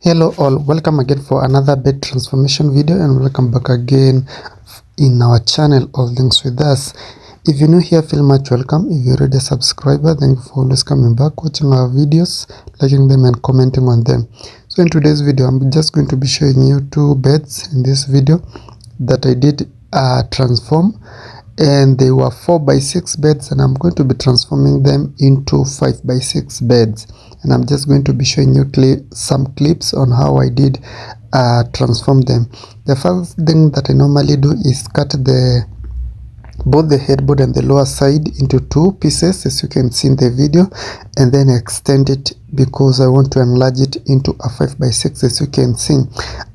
Hello all, welcome again for another bed transformation video, and welcome back again in our channel All Things With Us. If you're new here, feel much welcome. If you're already a subscriber, thank you for always coming back, watching our videos, liking them and commenting on them. So in today's video, I'm just going to be showing you two beds in this video that I did transform, and they were 4x6 beds, and I'm going to be transforming them into 5x6 beds, and I'm just going to be showing you some clips on how I did transform them. The first thing that I normally do is cut both the headboard and the lower side into two pieces, as you can see in the video, and then extend it because I want to enlarge it into a 5x6. As you can see,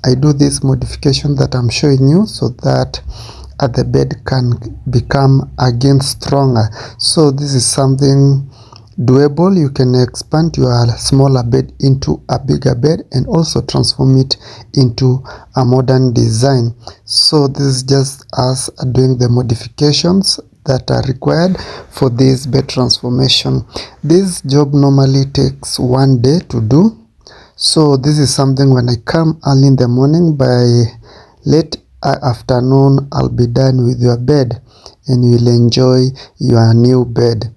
I do this modification that I'm showing you so that the bed can become again stronger. So this is something doable. You can expand your smaller bed into a bigger bed and also transform it into a modern design. So this is just us doing the modifications that are required for this bed transformation. This job normally takes 1 day to do. So this is something when I come early in the morning, by late afternoon I'll be done with your bed and you'll enjoy your new bed.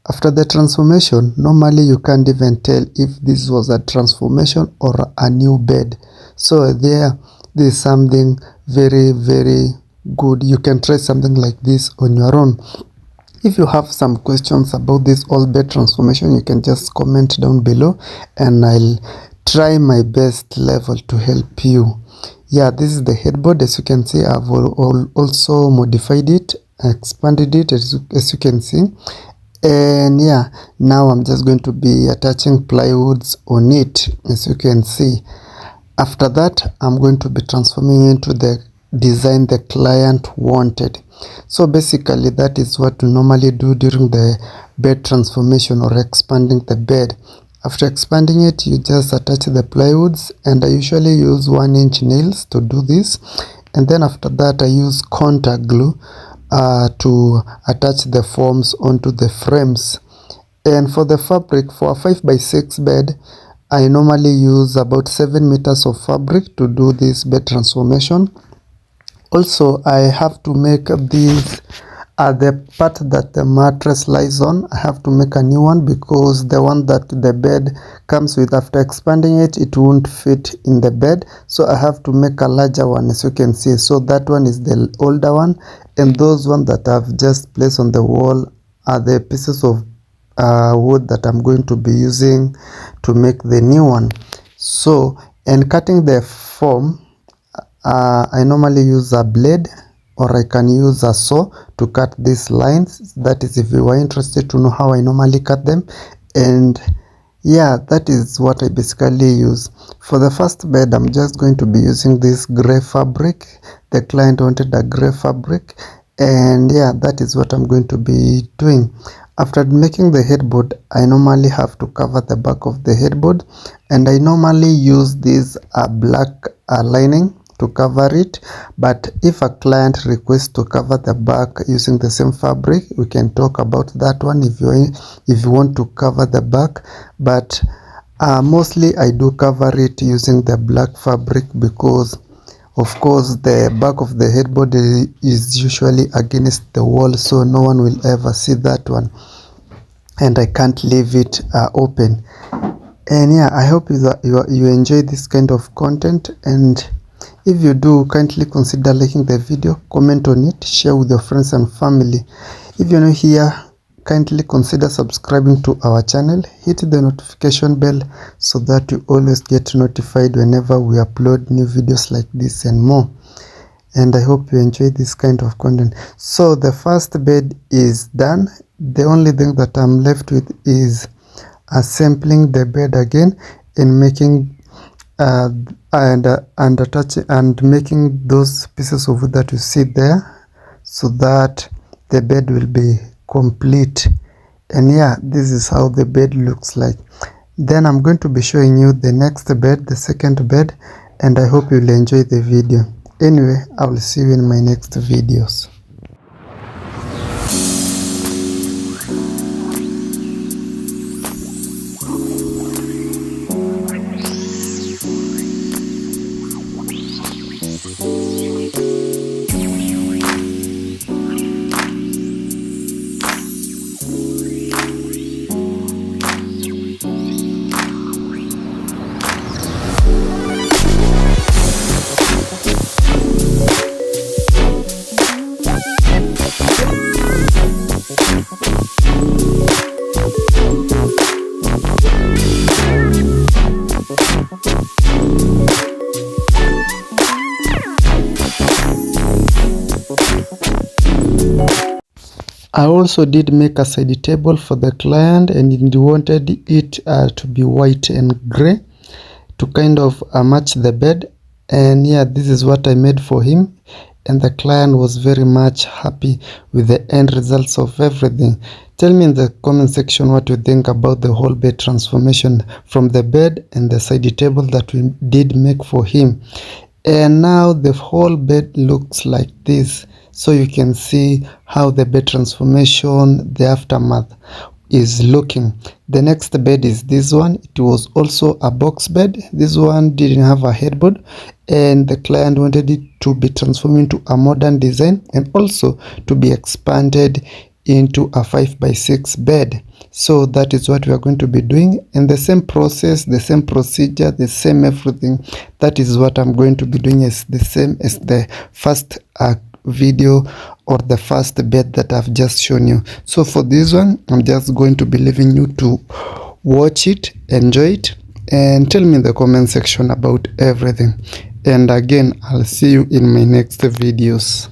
After the transformation, normally you can't even tell if this was a transformation or a new bed. So this is something very good. You can try something like this on your own. If you have some questions about this old bed transformation, you can just comment down below and I'll try my best level to help you. Yeah, this is the headboard. As you can see, I've also modified it, expanded it, as you can see. And yeah, now I'm just going to be attaching plywoods on it, as you can see. After that, I'm going to be transforming into the design the client wanted. So basically that is what we normally do during the bed transformation or expanding the bed. After expanding it, you just attach the plywoods, and I usually use 1-inch nails to do this. And then after that, I use contact glue to attach the forms onto the frames. And for the fabric, for a 5x6 bed, I normally use about 7 meters of fabric to do this bed transformation. Also, I have to make these the part that the mattress lies on. I have to make a new one because the one that the bed comes with, after expanding it, it won't fit in the bed. So I have to make a larger one, as you can see. So that one is the older one, and those ones that I've just placed on the wall are the pieces of wood that I'm going to be using to make the new one. So, in cutting the form, I normally use a blade, or I can use a saw to cut these lines. That is if you are interested to know how I normally cut them. And yeah, that is what I basically use. For the first bed, I'm just going to be using this gray fabric. The client wanted a gray fabric, and yeah, that is what I'm going to be doing. After making the headboard, I normally have to cover the back of the headboard, and I normally use this black lining to cover it. But if a client requests to cover the back using the same fabric, we can talk about that one if you want to cover the back. But mostly I do cover it using the black fabric because of course the back of the headboard is usually against the wall, so no one will ever see that one, and I can't leave it open. And yeah, I hope you enjoy this kind of content, and if you do, kindly consider liking the video, comment on it, share with your friends and family. If you're new here, kindly consider subscribing to our channel, hit the notification bell so that you always get notified whenever we upload new videos like this and more. And I hope you enjoy this kind of content. So the first bed is done. The only thing that I'm left with is assembling the bed again and making attaching and making those pieces of wood that you see there, so that the bed will be complete. And yeah, this is how the bed looks like. Then I'm going to be showing you the next bed, the second bed, and I hope you'll enjoy the video. Anyway, I will see you in my next videos. I also did make a side table for the client, and he wanted it to be white and gray to kind of match the bed. And yeah, this is what I made for him, and the client was very much happy with the end results of everything. Tell me in the comment section what you think about the whole bed transformation from the bed and the side table that we did make for him. And now the whole bed looks like this, so you can see how the bed transformation, the aftermath is looking. The next bed is this one. It was also a box bed. This one didn't have a headboard, and the client wanted it to be transformed into a modern design and also to be expanded into a 5x6 bed. So that is what we are going to be doing, and the same process, the same procedure, the same everything. That is what I'm going to be doing, is the same as the first video or the first bed that I've just shown you. So for this one, I'm just going to be leaving you to watch it, enjoy it, and tell me in the comment section about everything. And again, I'll see you in my next videos.